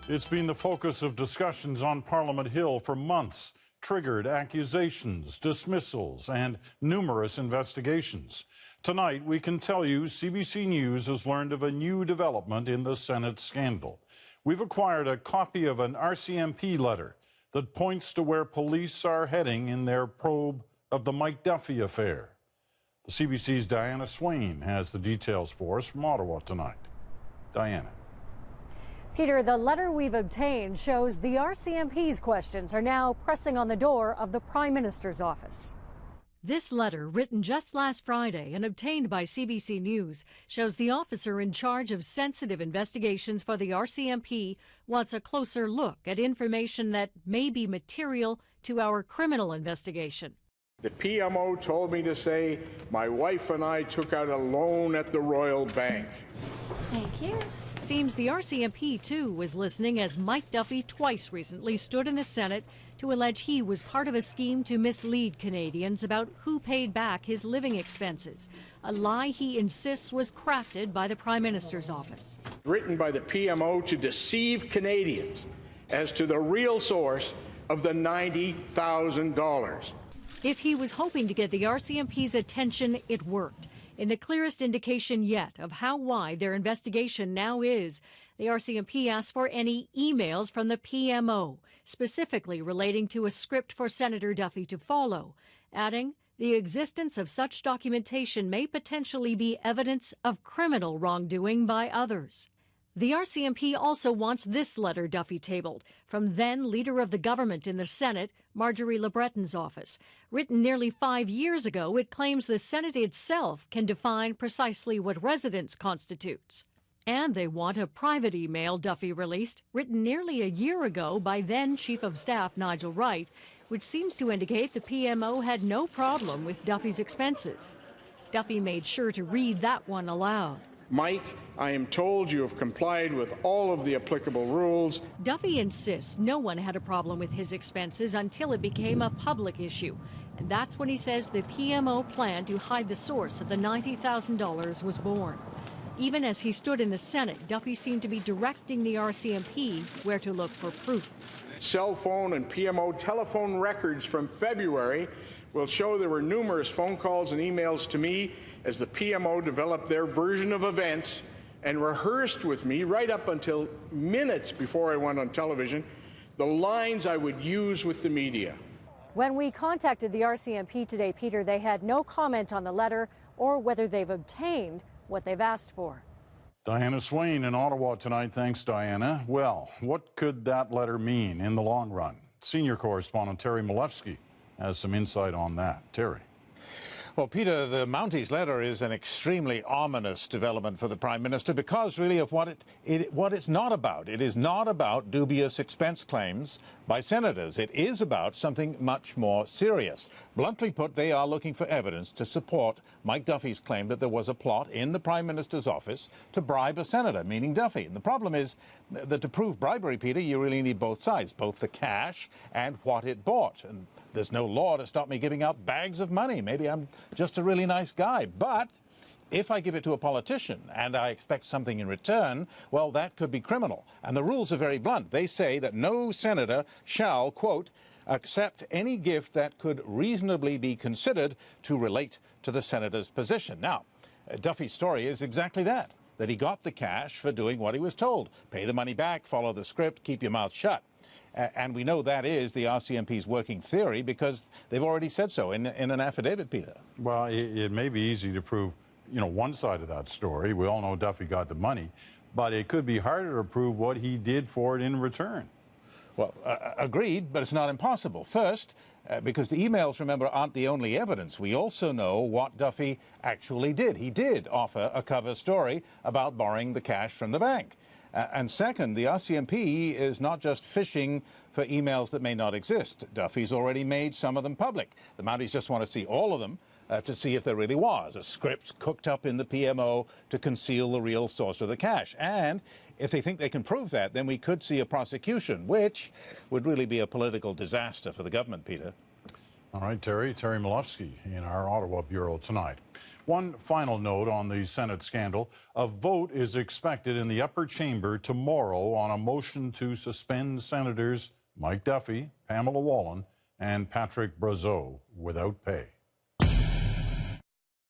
It's been the focus of discussions on Parliament Hill for months, triggered accusations, dismissals, and numerous investigations. Tonight, we can tell you CBC News has learned of a new development in the Senate scandal. We've acquired a copy of an RCMP letter that points to where police are heading in their probe of the Mike Duffy affair. The CBC's Diana Swain has the details for us from Ottawa tonight. Diana. Peter, the letter we've obtained shows the RCMP's questions are now pressing on the door of the Prime Minister's office. This letter, written just last Friday and obtained by CBC News, shows the officer in charge of sensitive investigations for the RCMP wants a closer look at information that may be material to our criminal investigation. The PMO told me to say my wife and I took out a loan at the Royal Bank. Thank you. Seems the RCMP, too, was listening as Mike Duffy twice recently stood in the Senate to allege he was part of a scheme to mislead Canadians about who paid back his living expenses, a lie he insists was crafted by the Prime Minister's office. Written by the PMO to deceive Canadians as to the real source of the $90,000. If he was hoping to get the RCMP's attention, it worked. In the clearest indication yet of how wide their investigation now is, the RCMP asked for any emails from the PMO, specifically relating to a script for Senator Duffy to follow, adding, the existence of such documentation may potentially be evidence of criminal wrongdoing by others. The RCMP also wants this letter Duffy tabled from then Leader of the Government in the Senate, Marjorie Le Breton's office. Written nearly 5 years ago, it claims the Senate itself can define precisely what residence constitutes. And they want a private email Duffy released, written nearly a year ago by then Chief of Staff Nigel Wright, which seems to indicate the PMO had no problem with Duffy's expenses. Duffy made sure to read that one aloud. Mike, I am told you have complied with all of the applicable rules. Duffy insists no one had a problem with his expenses until it became a public issue. And that's when he says the PMO plan to hide the source of the $90,000 was born. Even as he stood in the Senate, Duffy seemed to be directing the RCMP where to look for proof. Cell phone and PMO telephone records from February will show there were numerous phone calls and emails to me as the PMO developed their version of events and rehearsed with me right up until minutes before I went on television the lines I would use with the media. When we contacted the RCMP today, Peter, they had no comment on the letter or whether they've obtained what they've asked for. Diana Swain in Ottawa tonight. Thanks, Diana. Well, what could that letter mean in the long run? Senior correspondent Terry Malewski has some insight on that. Terry. Well, Peter, the Mounties letter is an extremely ominous development for the Prime Minister because really of what it's not about. It is not about dubious expense claims by senators. It is about something much more serious. Bluntly put, they are looking for evidence to support Mike Duffy's claim that there was a plot in the Prime Minister's office to bribe a senator, meaning Duffy. And the problem is that to prove bribery, Peter, you really need both sides, both the cash and what it bought. And there's no law to stop me giving out bags of money. Maybe I'm just a really nice guy. But if I give it to a politician and I expect something in return, well, that could be criminal. And the rules are very blunt. They say that no senator shall, quote, accept any gift that could reasonably be considered to relate to the senator's position. Now, Duffy's story is exactly that he got the cash for doing what he was told. Pay the money back, follow the script, keep your mouth shut. And we know that is the RCMP's working theory because they've already said so in an affidavit, Peter. Well, it may be easy to prove, one side of that story. We all know Duffy got the money, but it could be harder to prove what he did for it in return. Well, agreed, but it's not impossible. First, because the emails, remember, aren't the only evidence. We also know what Duffy actually did. He did offer a cover story about borrowing the cash from the bank. And second, the RCMP is not just fishing for emails that may not exist. Duffy's already made some of them public. The Mounties just want to see all of them to see if there really was a script cooked up in the PMO to conceal the real source of the cash. And if they think they can prove that, then we could see a prosecution, which would really be a political disaster for the government, Peter. All right, Terry Malewski in our Ottawa Bureau tonight. One final note on the Senate scandal. A vote is expected in the upper chamber tomorrow on a motion to suspend Senators Mike Duffy, Pamela Wallin, and Patrick Brazeau without pay.